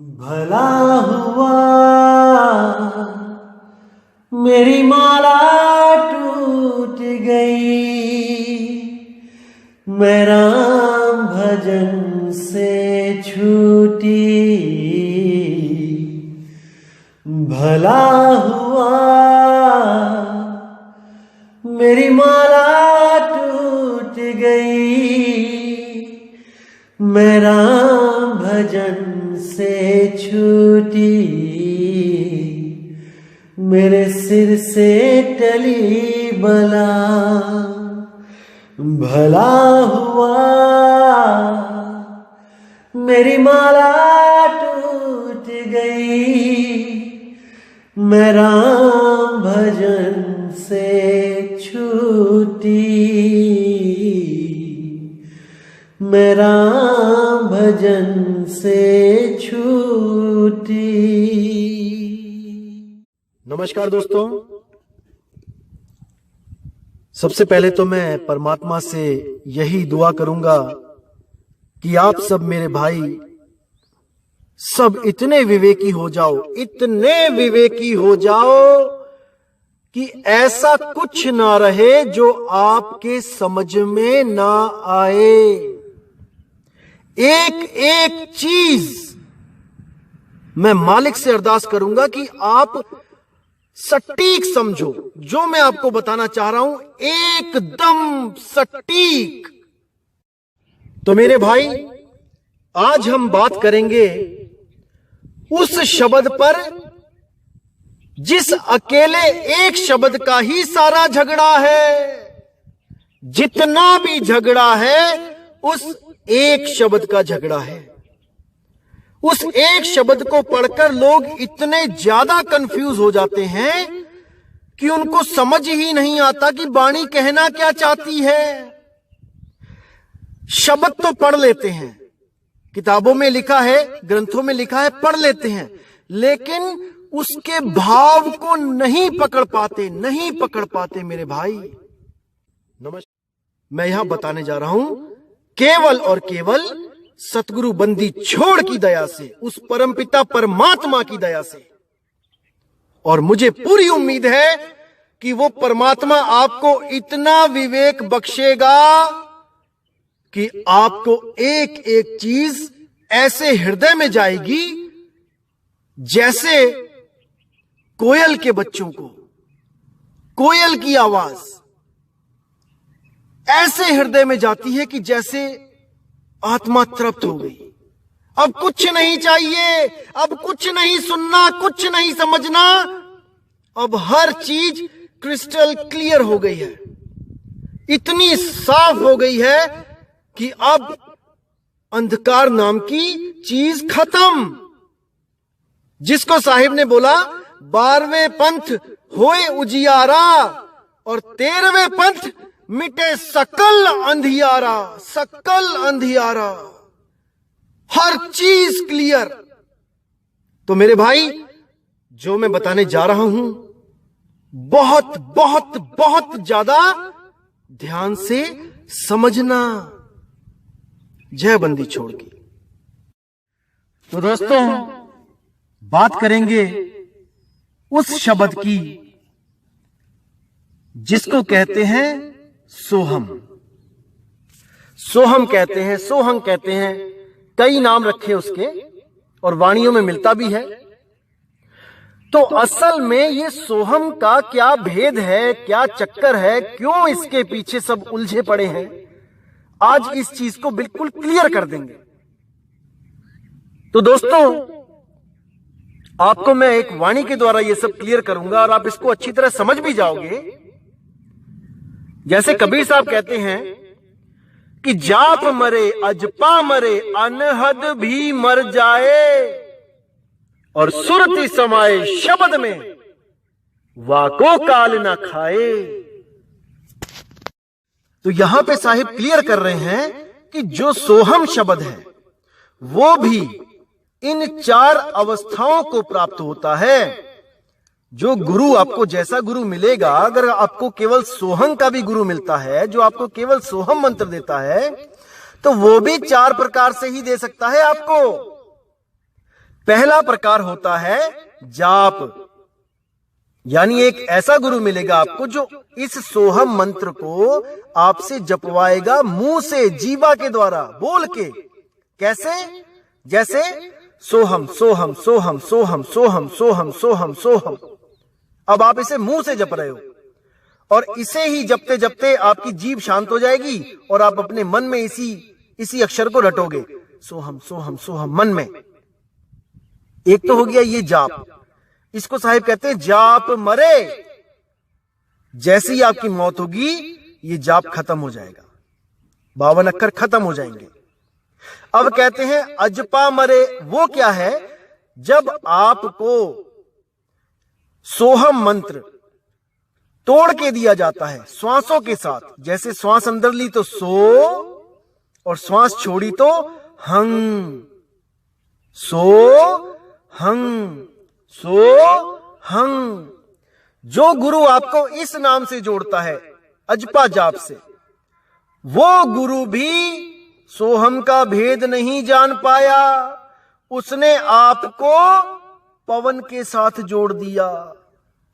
भला हुआ मेरी माला टूट गई, मैं राम भजन से छूटी। भला हुआ मेरी माला टूट गई, मैं राम भजन से छूटी। मेरे सिर से टली बला, भला हुआ मेरी माला टूट गई, मैं राम भजन से छूटी। मैं राम भजन से छूटी। नमस्कार दोस्तों, सबसे पहले तो मैं परमात्मा से यही दुआ करूंगा कि आप सब मेरे भाई सब इतने विवेकी हो जाओ, इतने विवेकी हो जाओ कि ऐसा कुछ ना रहे जो आपके समझ में ना आए। एक एक चीज मैं मालिक से अरदास करूंगा कि आप सटीक समझो। जो मैं आपको बताना चाह रहा हूं एकदम सटीक। तो मेरे भाई, आज हम बात करेंगे उस शब्द पर जिस अकेले एक शब्द का ही सारा झगड़ा है। जितना भी झगड़ा है उस एक शब्द का झगड़ा है। उस एक शब्द को पढ़कर लोग इतने ज्यादा कंफ्यूज हो जाते हैं कि उनको समझ ही नहीं आता कि वाणी कहना क्या चाहती है। शब्द तो पढ़ लेते हैं, किताबों में लिखा है, ग्रंथों में लिखा है, पढ़ लेते हैं, लेकिन उसके भाव को नहीं पकड़ पाते मेरे भाई। नमस्कार, मैं यहां बताने जा रहा हूं केवल और केवल सतगुरु बंदी छोड़ की दया से, उस परमपिता परमात्मा की दया से। और मुझे पूरी उम्मीद है कि वो परमात्मा आपको इतना विवेक बख्शेगा कि आपको एक एक चीज ऐसे हृदय में जाएगी जैसे कोयल के बच्चों को, कोयल की आवाज ऐसे हृदय में जाती है कि जैसे आत्मा तृप्त हो गई। अब कुछ नहीं चाहिए, अब कुछ नहीं सुनना, कुछ नहीं समझना। अब हर चीज क्रिस्टल क्लियर हो गई है, इतनी साफ हो गई है कि अब अंधकार नाम की चीज खत्म। जिसको साहिब ने बोला 12वें पंथ होए उजियारा और 13वें पंथ मिटे सकल अंधियारा, सकल अंधियारा, हर चीज क्लियर। तो मेरे भाई, जो मैं बताने जा रहा हूं बहुत बहुत बहुत ज्यादा ध्यान से समझना। जय बंदी छोड़ की। तो दोस्तों, बात करेंगे उस शब्द की जिसको कहते हैं सोहम। सोहम कहते हैं, सोहम कहते हैं, कई नाम रखे उसके और वाणियों में मिलता भी है। तो असल में ये सोहम का क्या भेद है, क्या चक्कर है, क्यों इसके पीछे सब उलझे पड़े हैं, आज इस चीज को बिल्कुल क्लियर कर देंगे। तो दोस्तों, आपको मैं एक वाणी के द्वारा ये सब क्लियर करूंगा और आप इसको अच्छी तरह समझ भी जाओगे। जैसे कबीर साहब कहते हैं कि जाप मरे अजपा मरे अनहद भी मर जाए और सुरति समाए शब्द में वाको काल ना खाए। तो यहां पे साहिब क्लियर कर रहे हैं कि जो सोहम शब्द है वो भी इन 4 अवस्थाओं को प्राप्त होता है। जो गुरु आपको जैसा गुरु मिलेगा, अगर आपको केवल सोहम का भी गुरु मिलता है, जो आपको केवल सोहम मंत्र देता है, तो वो भी 4 प्रकार से ही दे सकता है आपको। पहला प्रकार होता है जाप, यानी एक ऐसा गुरु मिलेगा आपको जो इस सोहम मंत्र को आपसे जपवाएगा, मुंह से, जीवा के द्वारा बोल के। कैसे? जैसे सोहम सोहम सोहम सोहम सोहम सोहम सोहम सोहम। अब आप इसे मुंह से जप रहे हो और इसे ही जपते जपते आपकी जीभ शांत हो जाएगी और आप अपने मन में इसी अक्षर को रटोगे, सोहम सोहम सोहम, मन में। एक तो हो गया ये जाप। इसको साहिब कहते हैं जाप मरे। जैसे ही आपकी मौत होगी ये जाप खत्म हो जाएगा, 52 अक्षर खत्म हो जाएंगे। अब कहते हैं अजपा मरे। वो क्या है? जब आपको सोहम मंत्र तोड़ के दिया जाता है श्वासों के साथ, जैसे श्वास अंदर ली तो सो और श्वास छोड़ी तो हंग, सो हंग, सो हंग। जो गुरु आपको इस नाम से जोड़ता है अजपा जाप से, वो गुरु भी सोहम का भेद नहीं जान पाया। उसने आपको पवन के साथ जोड़ दिया,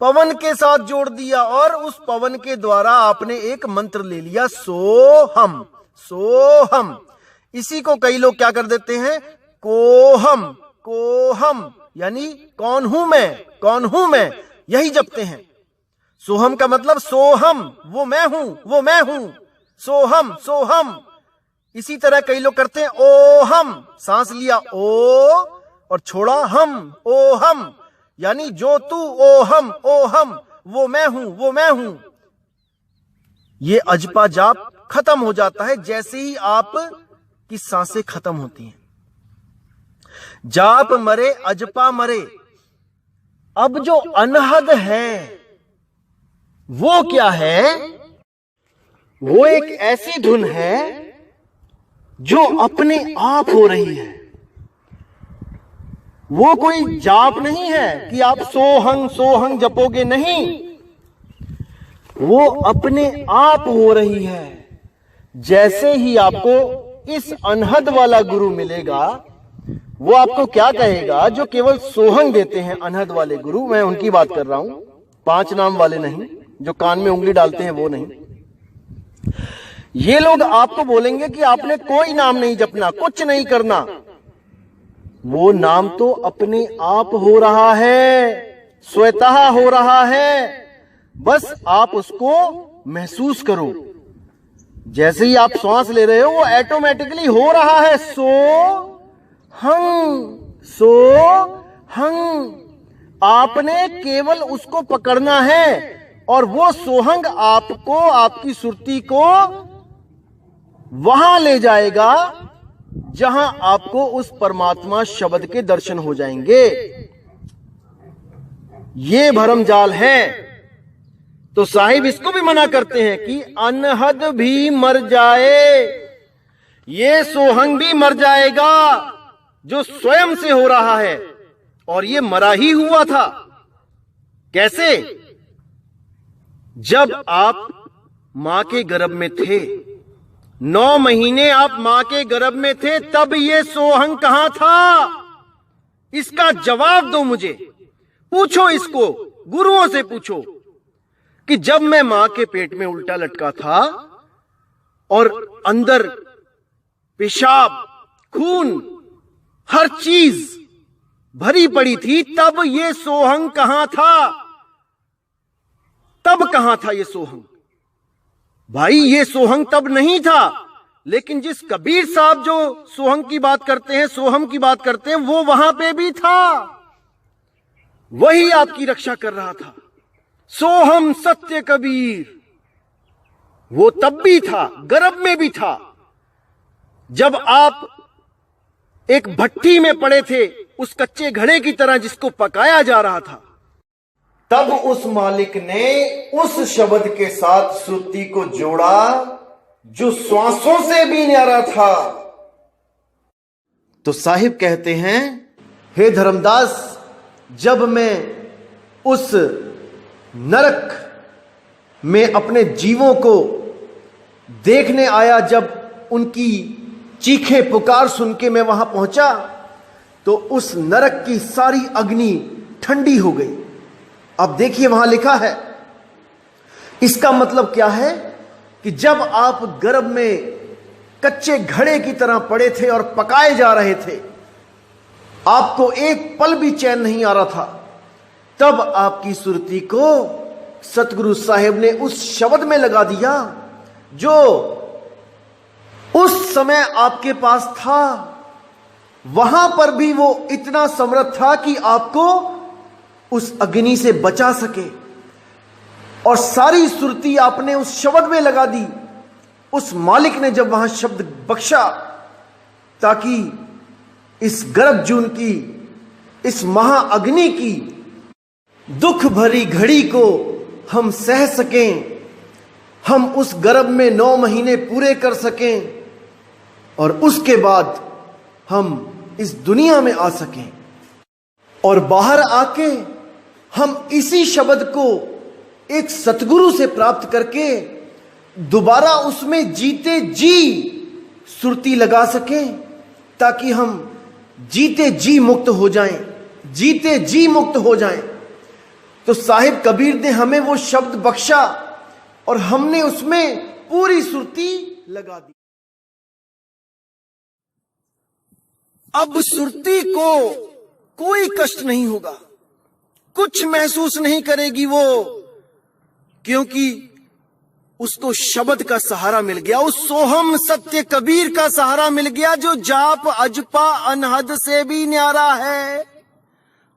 पवन के साथ जोड़ दिया और उस पवन के द्वारा आपने एक मंत्र ले लिया, सोहम सोहम। इसी को कई लोग क्या कर देते हैं, कोहम कोहम, यानी कौन हूं मैं, कौन हूं मैं, यही जपते हैं। सोहम का मतलब सोहम, वो मैं हूं, वो मैं हूं, सोहम सोहम। इसी तरह कई लोग करते हैं ओहम, सांस लिया ओ और छोड़ा हम, ओहम, यानी जो तू ओहम ओहम, वो मैं हूं, वो मैं हूं। ये अजपा जाप खत्म हो जाता है जैसे ही आप की सांसें खत्म होती हैं। जाप मरे अजपा मरे। अब जो अनहद है वो क्या है? वो एक ऐसी धुन है जो अपने आप हो रही है। वो कोई जाप नहीं है कि आप सोहंग सोहंग जपोगे, नहीं, वो अपने आप हो रही है। जैसे ही आपको इस अनहद वाला गुरु मिलेगा, वो आपको क्या कहेगा? जो केवल सोहंग देते हैं अनहद वाले गुरु, मैं उनकी बात कर रहा हूं, 5 नाम वाले नहीं, जो कान में उंगली डालते हैं वो नहीं। ये लोग आपको बोलेंगे कि आपने कोई नाम नहीं जपना, कुछ नहीं करना। वो नाम तो अपने आप हो रहा है, स्वतः हो रहा है, बस आप उसको महसूस करो। जैसे ही आप श्वास ले रहे हो वो ऑटोमेटिकली हो रहा है, सो हंग सो हंग। आपने केवल उसको पकड़ना है और वो सोहंग आपको, आपकी सुरती को वहां ले जाएगा जहां आपको उस परमात्मा शब्द के दर्शन हो जाएंगे। ये भरमजाल है। तो साहिब इसको भी मना करते हैं कि अनहद भी मर जाए, ये सोहंग भी मर जाएगा जो स्वयं से हो रहा है, और ये मरा ही हुआ था। कैसे? जब आप मां के गर्भ में थे, 9 महीने आप मां के गर्भ में थे, तब ये सोहंग कहां था? इसका जवाब दो मुझे। पूछो इसको, गुरुओं से पूछो कि जब मैं मां के पेट में उल्टा लटका था और अंदर पेशाब, खून, हर चीज भरी पड़ी थी, तब ये सोहंग कहां था? तब कहां था ये सोहंग? भाई ये सोहंग तब नहीं था, लेकिन जिस कबीर साहब जो सोहंग की बात करते हैं, सोहम की बात करते हैं, वो वहां पे भी था। वही आपकी रक्षा कर रहा था। सोहम सत्य कबीर, वो तब भी था, गर्भ में भी था। जब आप एक भट्टी में पड़े थे, उस कच्चे घड़े की तरह जिसको पकाया जा रहा था, तब उस मालिक ने उस शब्द के साथ श्रुति को जोड़ा जो श्वासों से भी न्यारा था। तो साहिब कहते हैं, हे धर्मदास, जब मैं उस नरक में अपने जीवों को देखने आया, जब उनकी चीखें पुकार सुन के मैं वहां पहुंचा, तो उस नरक की सारी अग्नि ठंडी हो गई। अब देखिए वहां लिखा है, इसका मतलब क्या है कि जब आप गर्भ में कच्चे घड़े की तरह पड़े थे और पकाए जा रहे थे, आपको एक पल भी चैन नहीं आ रहा था, तब आपकी सुरती को सतगुरु साहिब ने उस शब्द में लगा दिया जो उस समय आपके पास था। वहां पर भी वो इतना समर्थ था कि आपको उस अग्नि से बचा सके, और सारी सुरती आपने उस शब्द में लगा दी। उस मालिक ने जब वहां शब्द बख्शा ताकि इस गर्भ जून की, इस महाअग्नि की दुख भरी घड़ी को हम सह सकें, हम उस गर्भ में 9 महीने पूरे कर सकें और उसके बाद हम इस दुनिया में आ सकें, और बाहर आके हम इसी शब्द को एक सतगुरु से प्राप्त करके दोबारा उसमें जीते जी सुरती लगा सकें, ताकि हम जीते जी मुक्त हो जाएं, जीते जी मुक्त हो जाएं। तो साहिब कबीर ने हमें वो शब्द बख्शा और हमने उसमें पूरी सुरती लगा दी। अब सुरती को कोई कष्ट नहीं होगा, कुछ महसूस नहीं करेगी वो, क्योंकि उसको शब्द का सहारा मिल गया, उस सोहम सत्य कबीर का सहारा मिल गया, जो जाप अजपा अनहद से भी न्यारा है।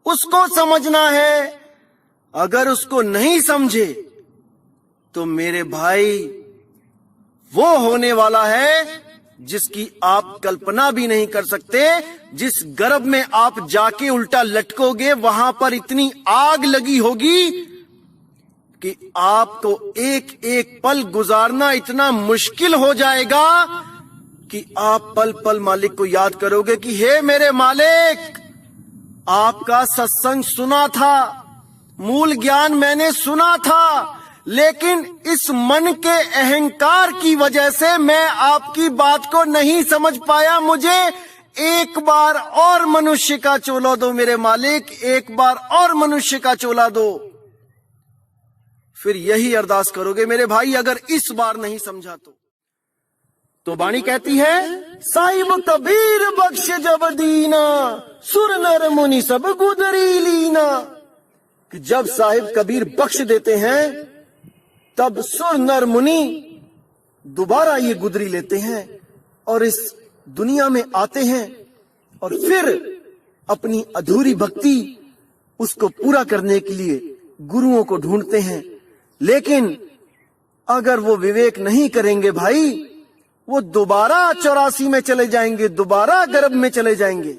उसको समझना है। अगर उसको नहीं समझे तो मेरे भाई वो होने वाला है जिसकी आप कल्पना भी नहीं कर सकते। जिस गर्भ में आप जाके उल्टा लटकोगे, वहां पर इतनी आग लगी होगी कि आपको एक एक पल गुजारना इतना मुश्किल हो जाएगा कि आप पल पल मालिक को याद करोगे कि हे मेरे मालिक, आपका सत्संग सुना था, मूल ज्ञान मैंने सुना था, लेकिन इस मन के अहंकार की वजह से मैं आपकी बात को नहीं समझ पाया। मुझे एक बार और मनुष्य का चोला दो मेरे मालिक, एक बार और मनुष्य का चोला दो। फिर यही अरदास करोगे मेरे भाई, अगर इस बार नहीं समझा तो वाणी कहती है, साहिब कबीर बख्श जब दीना, सुर नर मुनि सब गुदरी लीना। कि जब साहिब कबीर बख्श देते हैं तब सुर नर मुनि दोबारा ये गुदरी लेते हैं और इस दुनिया में आते हैं और फिर अपनी अधूरी भक्ति उसको पूरा करने के लिए गुरुओं को ढूंढते हैं। लेकिन अगर वो विवेक नहीं करेंगे भाई, वो दोबारा 84 में चले जाएंगे, दोबारा गर्भ में चले जाएंगे।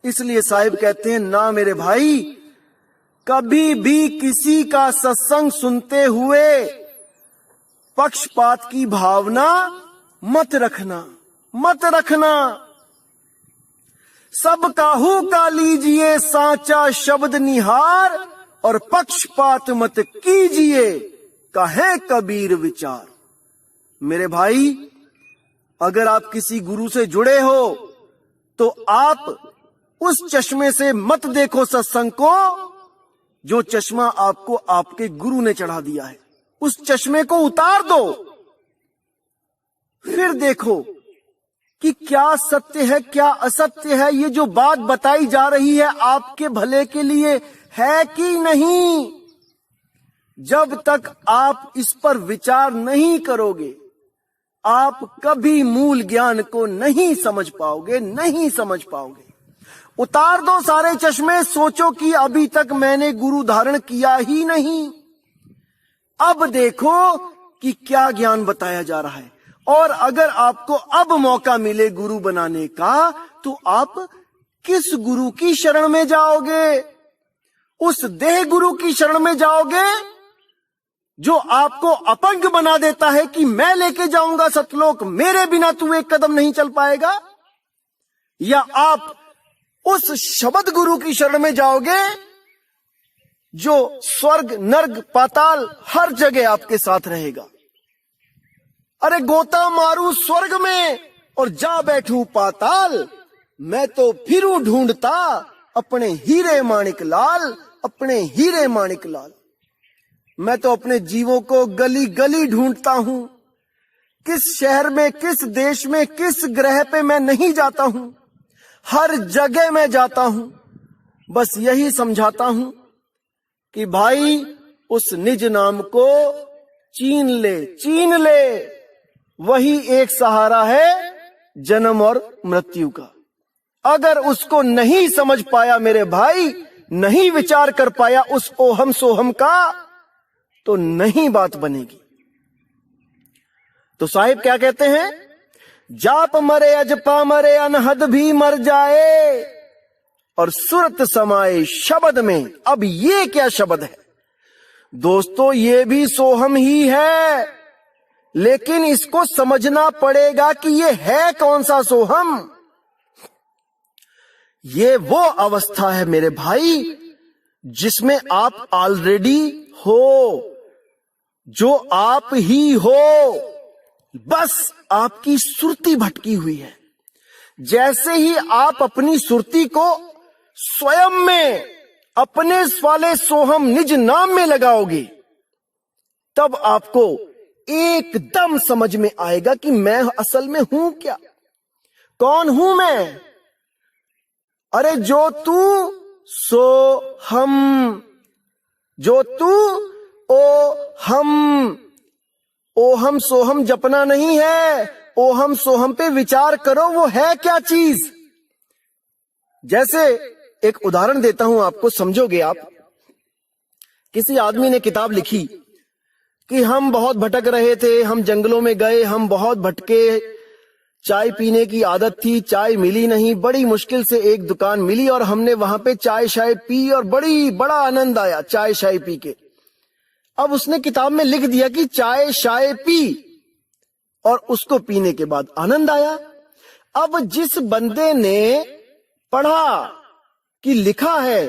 इसलिए साहिब कहते हैं, ना मेरे भाई, कभी भी किसी का सत्संग सुनते हुए पक्षपात की भावना मत रखना, मत रखना। सब काहू का लीजिए साचा शब्द निहार, और पक्षपात मत कीजिए कहे कबीर विचार। मेरे भाई, अगर आप किसी गुरु से जुड़े हो तो आप उस चश्मे से मत देखो सत्संग को जो चश्मा आपको आपके गुरु ने चढ़ा दिया है। उस चश्मे को उतार दो, फिर देखो कि क्या सत्य है क्या असत्य है। ये जो बात बताई जा रही है आपके भले के लिए है कि नहीं। जब तक आप इस पर विचार नहीं करोगे, आप कभी मूल ज्ञान को नहीं समझ पाओगे, नहीं समझ पाओगे। उतार दो सारे चश्मे, सोचो कि अभी तक मैंने गुरु धारण किया ही नहीं। अब देखो कि क्या ज्ञान बताया जा रहा है, और अगर आपको अब मौका मिले गुरु बनाने का, तो आप किस गुरु की शरण में जाओगे? उस देह गुरु की शरण में जाओगे जो आपको अपंग बना देता है कि मैं लेके जाऊंगा सतलोक, मेरे बिना तू एक कदम नहीं चल पाएगा? या आप उस शब्द गुरु की शरण में जाओगे जो स्वर्ग नर्क पाताल हर जगह आपके साथ रहेगा? अरे गोता मारू स्वर्ग में और जा बैठूं पाताल, मैं तो फिरूं ढूंढता अपने हीरे माणिक लाल, अपने हीरे माणिक लाल। मैं तो अपने जीवों को गली गली ढूंढता हूं, किस शहर में, किस देश में, किस ग्रह पे मैं नहीं जाता हूं, हर जगह मैं जाता हूं, बस यही समझाता हूं कि भाई उस निज नाम को चीन ले, चीन ले। वही एक सहारा है जन्म और मृत्यु का। अगर उसको नहीं समझ पाया मेरे भाई, नहीं विचार कर पाया उस ओहम सोहम का, तो नहीं बात बनेगी। तो साहिब क्या कहते हैं? जाप मरे अजपा मरे अनहद भी मर जाए और सुरत समाए शब्द में। अब ये क्या शब्द है दोस्तों? ये भी सोहम ही है, लेकिन इसको समझना पड़ेगा कि ये है कौन सा सोहम। ये वो अवस्था है मेरे भाई जिसमें आप ऑलरेडी हो, जो आप ही हो, बस आपकी सुरती भटकी हुई है। जैसे ही आप अपनी सुरती को स्वयं में अपने वाले सोहम निज नाम में लगाओगे, तब आपको एकदम समझ में आएगा कि मैं असल में हूं क्या, कौन हूं मैं। अरे जो तू सो हम, जो तू ओ हम। ओहम सोहम जपना नहीं है, ओहम सोहम पे विचार करो वो है क्या चीज। जैसे एक उदाहरण देता हूं आपको, समझोगे आप। किसी आदमी ने किताब लिखी कि हम बहुत भटक रहे थे, हम जंगलों में गए, हम बहुत भटके, चाय पीने की आदत थी, चाय मिली नहीं, बड़ी मुश्किल से एक दुकान मिली और हमने वहां पे चाय शाय पी और बड़ा आनंद आया चाय शाय पी के। अब उसने किताब में लिख दिया कि चाय शाय पी और उसको पीने के बाद आनंद आया। अब जिस बंदे ने पढ़ा कि लिखा है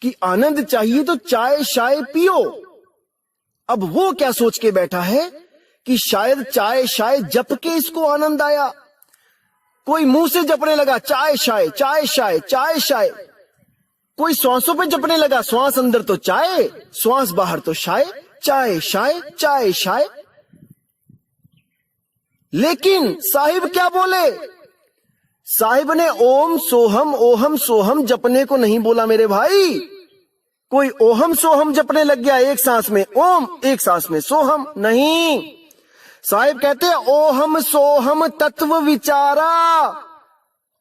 कि आनंद चाहिए तो चाय शाय पियो, अब वो क्या सोच के बैठा है कि शायद चाय शाय जप के इसको आनंद आया। कोई मुंह से जपने लगा चाय शाय, चाय शाय, चाय शाय। कोई श्वासों पे जपने लगा, श्वास अंदर तो चाय, श्वास बाहर तो शाय, चाय शाय, चाय शाय। लेकिन साहिब क्या बोले? साहिब ने ओम सोहम जपने को नहीं बोला मेरे भाई। कोई ओहम सोहम जपने लग गया, एक सांस में ओम, एक सांस में सोहम। नहीं, साहिब कहते हैं ओहम सोहम तत्व विचारा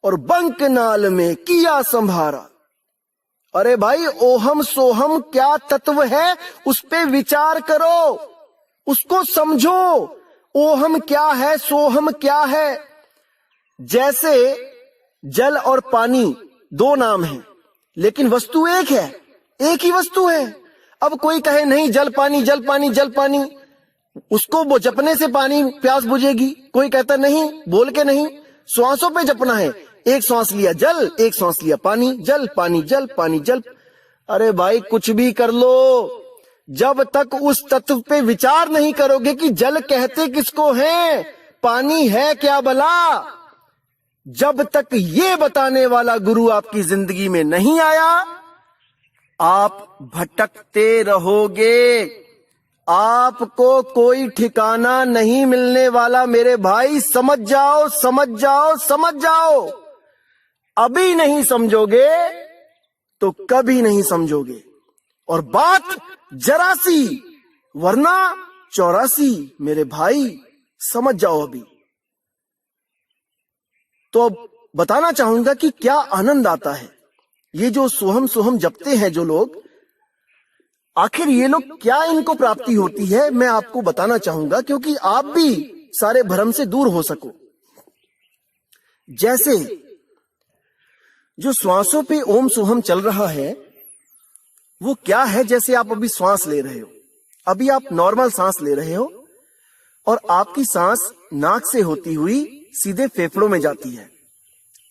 और बंक नाल में किया संभारा। अरे भाई, ओहम सोहम क्या तत्व है उस पे विचार करो, उसको समझो। ओहम क्या है, सोहम क्या है। जैसे जल और पानी दो नाम हैं, लेकिन वस्तु एक है, एक ही वस्तु है। अब कोई कहे नहीं जल पानी, जल पानी, जल पानी, उसको वो जपने से पानी प्यास बुझेगी। कोई कहता नहीं, बोल के नहीं, श्वासों पे जपना है। एक श्वास लिया जल, एक श्वास लिया पानी, जल पानी, जल पानी, जल। अरे भाई कुछ भी कर लो, जब तक उस तत्व पे विचार नहीं करोगे कि जल कहते किसको हैं, पानी है क्या भला, जब तक ये बताने वाला गुरु आपकी जिंदगी में नहीं आया, आप भटकते रहोगे। आपको कोई ठिकाना नहीं मिलने वाला मेरे भाई। समझ जाओ, समझ जाओ, समझ जाओ। अभी नहीं समझोगे तो कभी नहीं समझोगे। और बात जरा सी वरना 84 मेरे भाई, समझ जाओ अभी। तो अब बताना चाहूंगा कि क्या आनंद आता है। ये जो सोहम सोहम जपते हैं जो लोग, आखिर ये लोग क्या इनको प्राप्ति होती है, मैं आपको बताना चाहूंगा, क्योंकि आप भी सारे भ्रम से दूर हो सको। जैसे जो श्वासों पे ओम सोहम चल रहा है, वो क्या है? जैसे आप अभी श्वास ले रहे हो, अभी आप नॉर्मल सांस ले रहे हो और आपकी सांस नाक से होती हुई सीधे फेफड़ों में जाती है,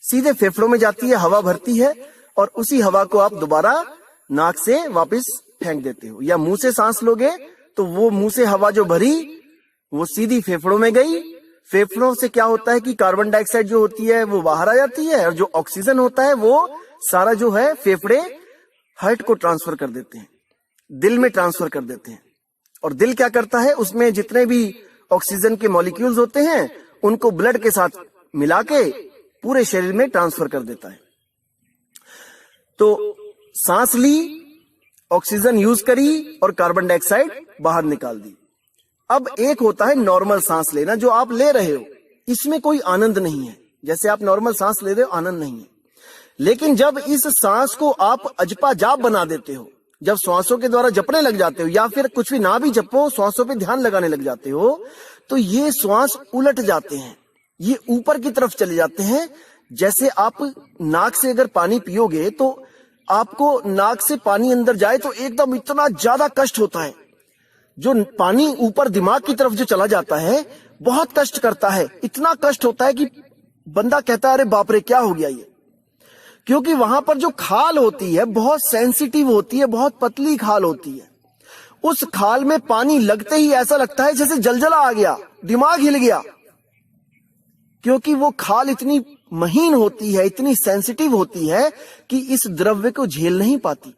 सीधे फेफड़ों में जाती है, हवा भरती है और उसी हवा को आप दोबारा नाक से वापस फेंक देते हो। या मुंह से सांस लोगे तो वो मुंह से हवा जो भरी वो सीधी फेफड़ों में गई, फेफड़ों से क्या होता है कि कार्बन डाइऑक्साइड जो होती है वो बाहर आ जाती है, और जो ऑक्सीजन होता है वो सारा जो है फेफड़े हार्ट को ट्रांसफर कर देते हैं, दिल में ट्रांसफर कर देते हैं। और दिल क्या करता है, उसमें जितने भी ऑक्सीजन के मॉलिक्यूल्स होते हैं उनको ब्लड के साथ मिला के पूरे शरीर में ट्रांसफर कर देता है। तो सांस ली, ऑक्सीजन यूज करी और कार्बन डाइऑक्साइड बाहर निकाल दी। अब एक होता है नॉर्मल सांस लेना, जो आप ले रहे हो, इसमें कोई आनंद नहीं है। जैसे आप नॉर्मल सांस ले रहे हो, आनंद नहीं है। लेकिन जब इस सांस को आप अजपा जाप बना देते हो, जब श्वासों के द्वारा जपने लग जाते हो, या फिर कुछ भी ना भी जपो, श्वासों पे ध्यान लगाने लग जाते हो, तो ये श्वास उलट जाते हैं, ये ऊपर की तरफ चले जाते हैं। जैसे आप नाक से अगर पानी पियोगे तो आपको नाक से पानी अंदर जाए तो एकदम इतना ज्यादा कष्ट होता है। जो पानी ऊपर दिमाग की तरफ जो चला जाता है बहुत कष्ट करता है, इतना कष्ट होता है कि बंदा कहता है अरे बाप रे क्या हो गया ये। क्योंकि वहां पर जो खाल होती है बहुत सेंसिटिव होती है, बहुत पतली खाल होती है। उस खाल में पानी लगते ही ऐसा लगता है जैसे जलजला आ गया, दिमाग हिल गया, क्योंकि वो खाल इतनी महीन होती है, इतनी सेंसिटिव होती है कि इस द्रव्य को झेल नहीं पाती।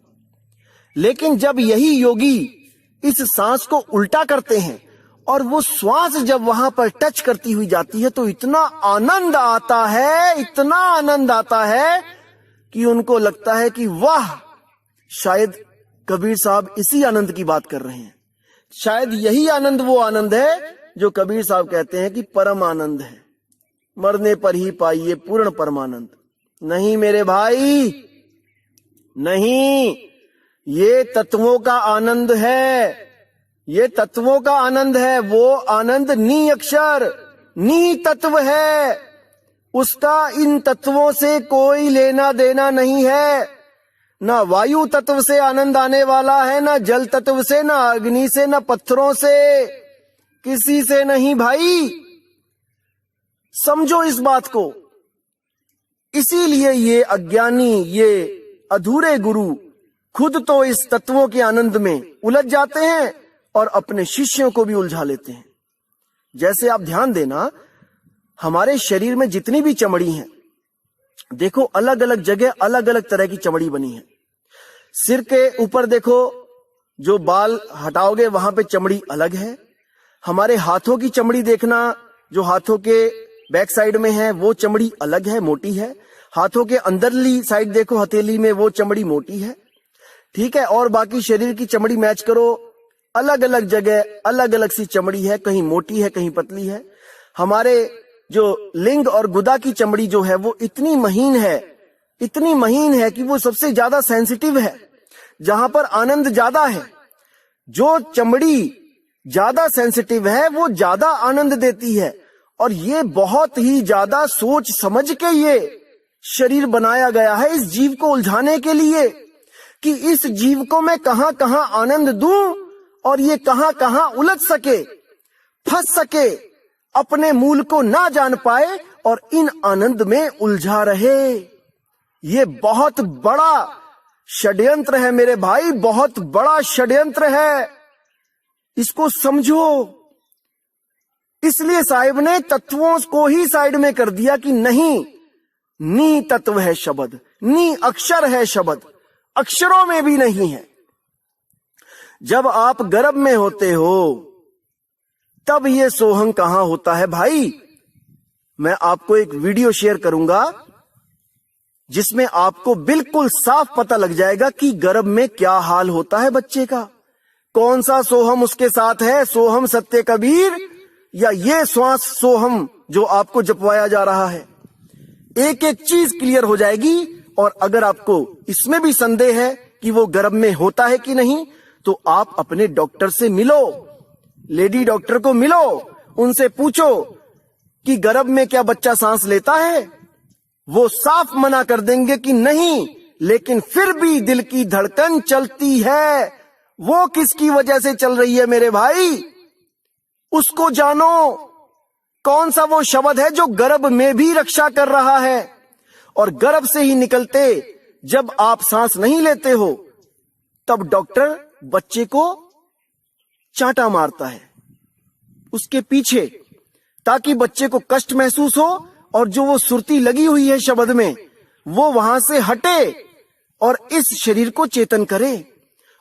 लेकिन जब यही योगी इस सांस को उल्टा करते हैं और वो श्वास जब वहां पर टच करती हुई जाती है तो इतना आनंद आता है, इतना आनंद आता है कि उनको लगता है कि वाह, शायद कबीर साहब इसी आनंद की बात कर रहे हैं। शायद यही आनंद वो आनंद है जो कबीर साहब कहते हैं कि परम आनंद है, मरने पर ही पाइए पूर्ण परमानंद। नहीं मेरे भाई, नहीं, ये तत्वों का आनंद है, ये तत्वों का आनंद है। वो आनंद नी अक्षर, नी तत्व है, उसका इन तत्वों से कोई लेना देना नहीं है। ना वायु तत्व से आनंद आने वाला है, ना जल तत्व से, ना अग्नि से, ना पत्थरों से, किसी से नहीं भाई। समझो इस बात को। इसीलिए ये अज्ञानी, ये अधूरे गुरु खुद तो इस तत्वों के आनंद में उलझ जाते हैं और अपने शिष्यों को भी उलझा लेते हैं। जैसे आप ध्यान देना, हमारे शरीर में जितनी भी चमड़ी है, देखो अलग अलग जगह अलग अलग तरह की चमड़ी बनी है। सिर के ऊपर देखो, जो बाल हटाओगे वहां पे चमड़ी अलग है। हमारे हाथों की चमड़ी देखना, जो हाथों के बैक साइड में है वो चमड़ी अलग है, मोटी है। हाथों के अंदरली साइड देखो, हथेली में, वो चमड़ी मोटी है, ठीक है। और बाकी शरीर की चमड़ी मैच करो, अलग अलग जगह अलग अलग सी चमड़ी है, कहीं मोटी है कहीं पतली है। हमारे जो लिंग और गुदा की चमड़ी जो है वो इतनी महीन है, इतनी महीन है कि वो सबसे ज्यादा सेंसिटिव है, जहां पर आनंद ज्यादा है। जो चमड़ी ज्यादा सेंसिटिव है वो ज्यादा आनंद देती है। और ये बहुत ही ज्यादा सोच समझ के ये शरीर बनाया गया है इस जीव को उलझाने के लिए, कि इस जीव को मैं कहां कहां आनंद दूं और ये कहां कहां उलझ सके, फंस सके, अपने मूल को ना जान पाए और इन आनंद में उलझा रहे। ये बहुत बड़ा षड्यंत्र है मेरे भाई, बहुत बड़ा षड्यंत्र है, इसको समझो। इसलिए साहिब ने तत्वों को ही साइड में कर दिया कि नहीं, नी तत्व है शब्द, नी अक्षर है शब्द, अक्षरों में भी नहीं है। जब आप गर्भ में होते हो तब ये सोहम कहां होता है भाई। मैं आपको एक वीडियो शेयर करूंगा जिसमें आपको बिल्कुल साफ पता लग जाएगा कि गर्भ में क्या हाल होता है बच्चे का, कौन सा सोहम उसके साथ है, सोहम सत्य कबीर या ये श्वास सोहम जो आपको जपवाया जा रहा है। एक एक चीज क्लियर हो जाएगी। और अगर आपको इसमें भी संदेह है कि वो गर्भ में होता है कि नहीं, तो आप अपने डॉक्टर से मिलो, लेडी डॉक्टर को मिलो, उनसे पूछो कि गर्भ में क्या बच्चा सांस लेता है। वो साफ मना कर देंगे कि नहीं, लेकिन फिर भी दिल की धड़कन चलती है। वो किसकी वजह से चल रही है मेरे भाई, उसको जानो। कौन सा वो शब्द है जो गर्भ में भी रक्षा कर रहा है। और गर्भ से ही निकलते जब आप सांस नहीं लेते हो तब डॉक्टर बच्चे को चांटा मारता है, उसके पीछे ताकि बच्चे को कष्ट महसूस हो और जो वो सुरती लगी हुई है शब्द में वो वहां से हटे और इस शरीर को चेतन करे।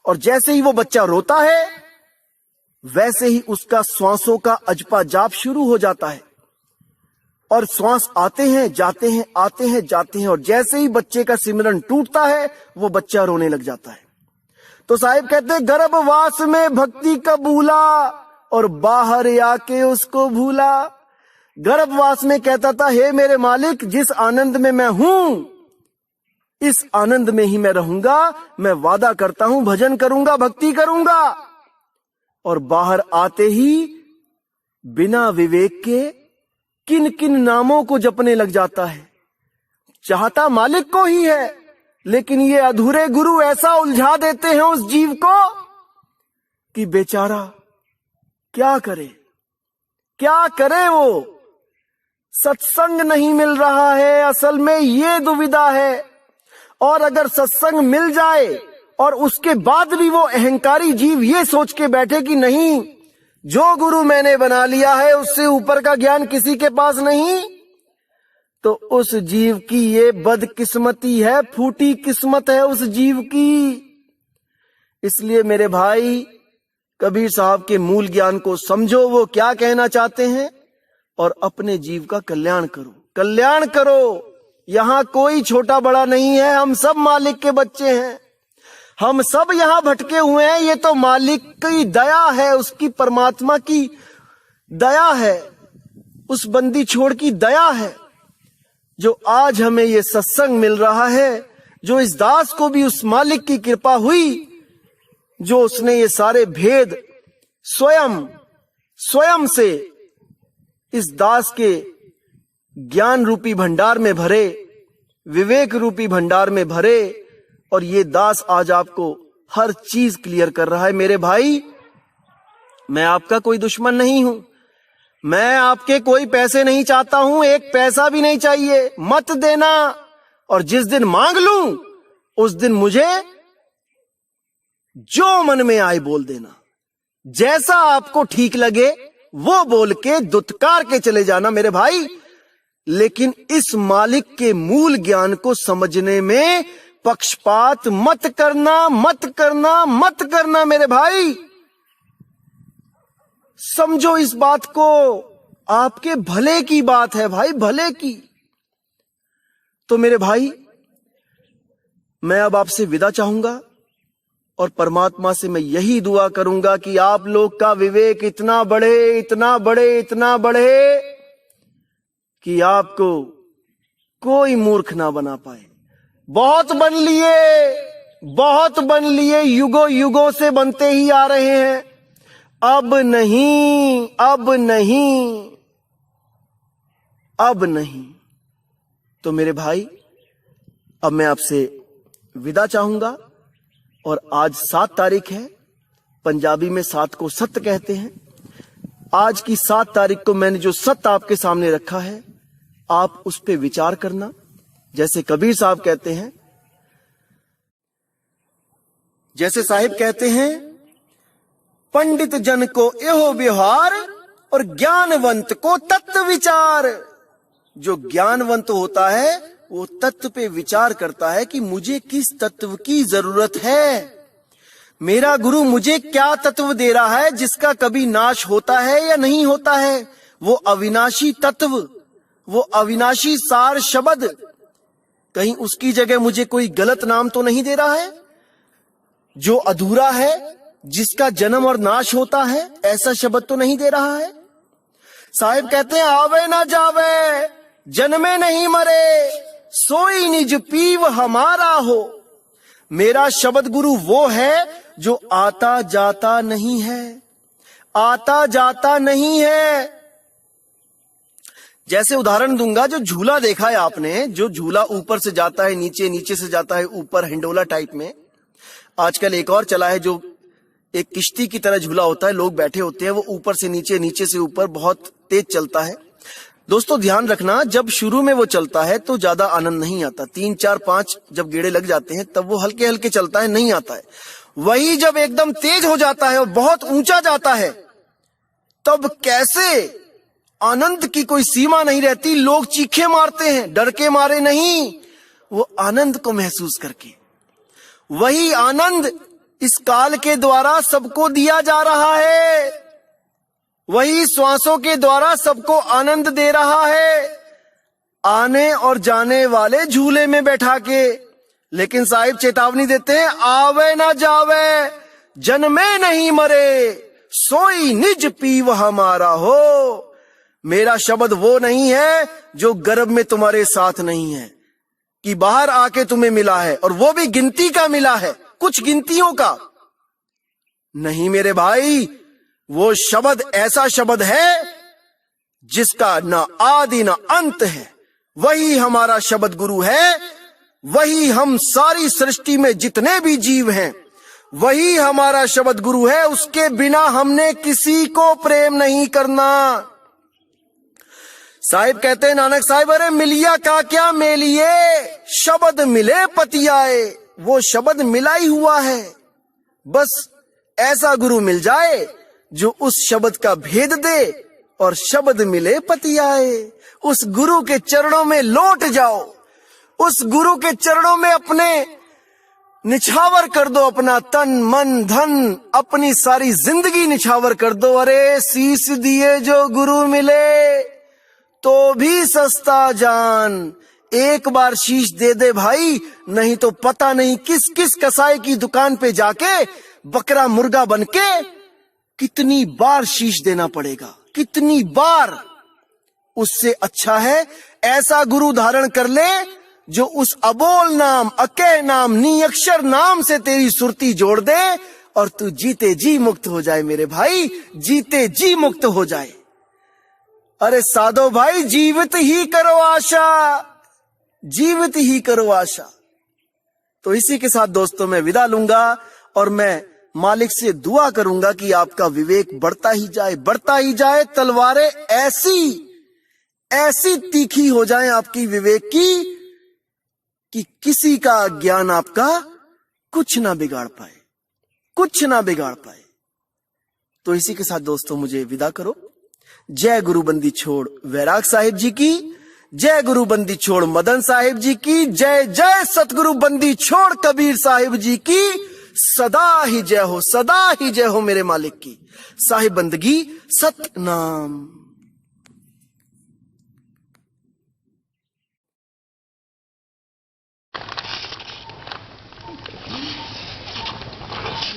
और जैसे ही वो बच्चा रोता है वैसे ही उसका श्वासों का अजपा जाप शुरू हो जाता है और श्वास आते हैं जाते हैं, आते हैं जाते हैं, और जैसे ही बच्चे का सिमरन टूटता है वो बच्चा रोने लग जाता है। तो साहिब कहते हैं गर्भवास में भक्ति का भूला और बाहर आके उसको भूला। गर्भवास में कहता था हे मेरे मालिक, जिस आनंद में मैं हूं इस आनंद में ही मैं रहूंगा, मैं वादा करता हूं भजन करूंगा, भक्ति करूंगा। और बाहर आते ही बिना विवेक के किन किन नामों को जपने लग जाता है। चाहता मालिक को ही है, लेकिन ये अधूरे गुरु ऐसा उलझा देते हैं उस जीव को कि बेचारा क्या करे, क्या करे। वो सत्संग नहीं मिल रहा है, असल में ये दुविधा है। और अगर सत्संग मिल जाए और उसके बाद भी वो अहंकारी जीव ये सोच के बैठे कि नहीं, जो गुरु मैंने बना लिया है उससे ऊपर का ज्ञान किसी के पास नहीं, तो उस जीव की ये बदकिस्मती है, फूटी किस्मत है उस जीव की। इसलिए मेरे भाई, कबीर साहब के मूल ज्ञान को समझो, वो क्या कहना चाहते हैं, और अपने जीव का कल्याण करो, कल्याण करो। यहां कोई छोटा बड़ा नहीं है, हम सब मालिक के बच्चे हैं, हम सब यहां भटके हुए हैं। ये तो मालिक की दया है, उसकी परमात्मा की दया है, उस बंदी छोड़ की दया है जो आज हमें ये सत्संग मिल रहा है, जो इस दास को भी उस मालिक की कृपा हुई, जो उसने ये सारे भेद स्वयं से इस दास के ज्ञान रूपी भंडार में भरे, विवेक रूपी भंडार में भरे, और ये दास आज आपको हर चीज क्लियर कर रहा है। मेरे भाई, मैं आपका कोई दुश्मन नहीं हूं, मैं आपके कोई पैसे नहीं चाहता हूं, एक पैसा भी नहीं चाहिए, मत देना। और जिस दिन मांग लूं उस दिन मुझे जो मन में आए बोल देना, जैसा आपको ठीक लगे वो बोल के दुत्कार के चले जाना मेरे भाई। लेकिन इस मालिक के मूल ज्ञान को समझने में पक्षपात मत करना, मत करना, मत करना मेरे भाई। समझो इस बात को, आपके भले की बात है भाई, भले की। तो मेरे भाई, मैं अब आपसे विदा चाहूंगा और परमात्मा से मैं यही दुआ करूंगा कि आप लोग का विवेक इतना बढ़े, इतना बढ़े, इतना बढ़े कि आपको कोई मूर्ख ना बना पाए। बहुत बन लिए, बहुत बन लिए, युगों युगों से बनते ही आ रहे हैं, अब नहीं, अब नहीं, अब नहीं। तो मेरे भाई, अब मैं आपसे विदा चाहूंगा। और आज 7 तारीख है, पंजाबी में 7 को सत्य कहते हैं। आज की 7 तारीख को मैंने जो सत्य आपके सामने रखा है, आप उस पे विचार करना। जैसे कबीर साहब कहते हैं, जैसे साहिब कहते हैं, पंडित जन को एहो व्यवहार और ज्ञानवंत को तत्व विचार। जो ज्ञानवंत होता है वो तत्व पे विचार करता है कि मुझे किस तत्व की जरूरत है, मेरा गुरु मुझे क्या तत्व दे रहा है जिसका कभी नाश होता है या नहीं होता है। वो अविनाशी तत्व, वो अविनाशी सार शब्द, कहीं उसकी जगह मुझे कोई गलत नाम तो नहीं दे रहा है। जो अधूरा है, जिसका जन्म और नाश होता है, ऐसा शब्द तो नहीं दे रहा है। साहिब कहते हैं, आवे ना जावे जन्मे नहीं मरे, सोई निज पीव हमारा हो। मेरा शब्द गुरु वो है जो आता जाता नहीं है, आता जाता नहीं है। जैसे उदाहरण दूंगा, जो झूला देखा है आपने, जो झूला ऊपर से जाता है नीचे, नीचे से जाता है ऊपर, हिंडोला टाइप में। आजकल एक और चला है जो एक किश्ती की तरह झूला होता है, लोग बैठे होते हैं, वो ऊपर से नीचे, नीचे से ऊपर, बहुत तेज चलता है। दोस्तों ध्यान रखना, जब शुरू में वो चलता है तो ज्यादा आनंद नहीं आता, 3, 4, 5 जब गेड़े लग जाते हैं तब वो हल्के हल्के चलता है, नहीं आता है। वही जब एकदम तेज हो जाता है और बहुत ऊंचा जाता है, तब कैसे आनंद की कोई सीमा नहीं रहती। लोग चीखे मारते हैं, डर के मारे नहीं, वो आनंद को महसूस करके। वही आनंद इस काल के द्वारा सबको दिया जा रहा है, वही श्वासों के द्वारा सबको आनंद दे रहा है, आने और जाने वाले झूले में बैठा के। लेकिन साहिब चेतावनी देते हैं, आवे ना जावे, जन्मे नहीं मरे, सोई निज पीव हमारा हो। मेरा शब्द वो नहीं है जो गर्भ में तुम्हारे साथ नहीं है, कि बाहर आके तुम्हें मिला है, और वो भी गिनती का मिला है, कुछ गिनतियों का नहीं मेरे भाई। वो शब्द ऐसा शब्द है जिसका ना आदि ना अंत है। वही हमारा शब्द गुरु है, वही हम सारी सृष्टि में जितने भी जीव हैं, वही हमारा शब्द गुरु है। उसके बिना हमने किसी को प्रेम नहीं करना। साहिब कहते हैं, नानक साहिब, अरे मिलिया का क्या मेलिए, शब्द मिले पतियाए। वो शब्द मिला ही हुआ है, बस ऐसा गुरु मिल जाए जो उस शब्द का भेद दे, और शब्द मिले पतियाए। उस गुरु के चरणों में लौट जाओ, उस गुरु के चरणों में अपने निछावर कर दो, अपना तन मन धन, अपनी सारी जिंदगी निछावर कर दो। अरे शीश दिए जो गुरु मिले तो भी सस्ता जान। एक बार शीश दे दे भाई, नहीं तो पता नहीं किस किस कसाई की दुकान पे जाके बकरा मुर्गा बनके कितनी बार शीश देना पड़ेगा, कितनी बार। उससे अच्छा है ऐसा गुरु धारण कर ले जो उस अबोल नाम, अके नाम, निअक्षर नाम से तेरी सुरती जोड़ दे, और तू जीते जी मुक्त हो जाए मेरे भाई, जीते जी मुक्त हो जाए। अरे साधो भाई, जीवित ही करो आशा, जीवित ही करो आशा। तो इसी के साथ दोस्तों मैं विदा लूंगा, और मैं मालिक से दुआ करूंगा कि आपका विवेक बढ़ता ही जाए, बढ़ता ही जाए। तलवारें ऐसी ऐसी तीखी हो जाएं आपकी विवेक की कि किसी का ज्ञान आपका कुछ ना बिगाड़ पाए, कुछ ना बिगाड़ पाए। तो इसी के साथ दोस्तों मुझे विदा करो। जय गुरु बंदी छोड़ वैराग साहिब जी की, जय गुरु बंदी छोड़ मदन साहिब जी की, जय जय सतगुरु बंदी छोड़ कबीर साहिब जी की। सदा ही जय हो, सदा ही जय हो मेरे मालिक की। साहिब बंदगी Satnam.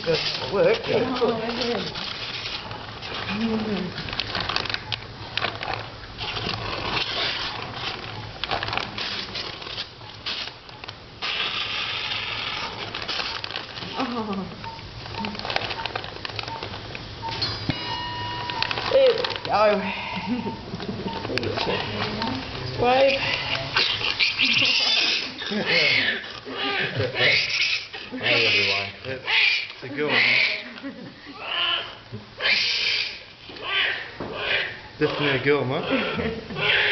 Good work. There we go. Wave. Hey everyone, it's a good one. Definitely a good one.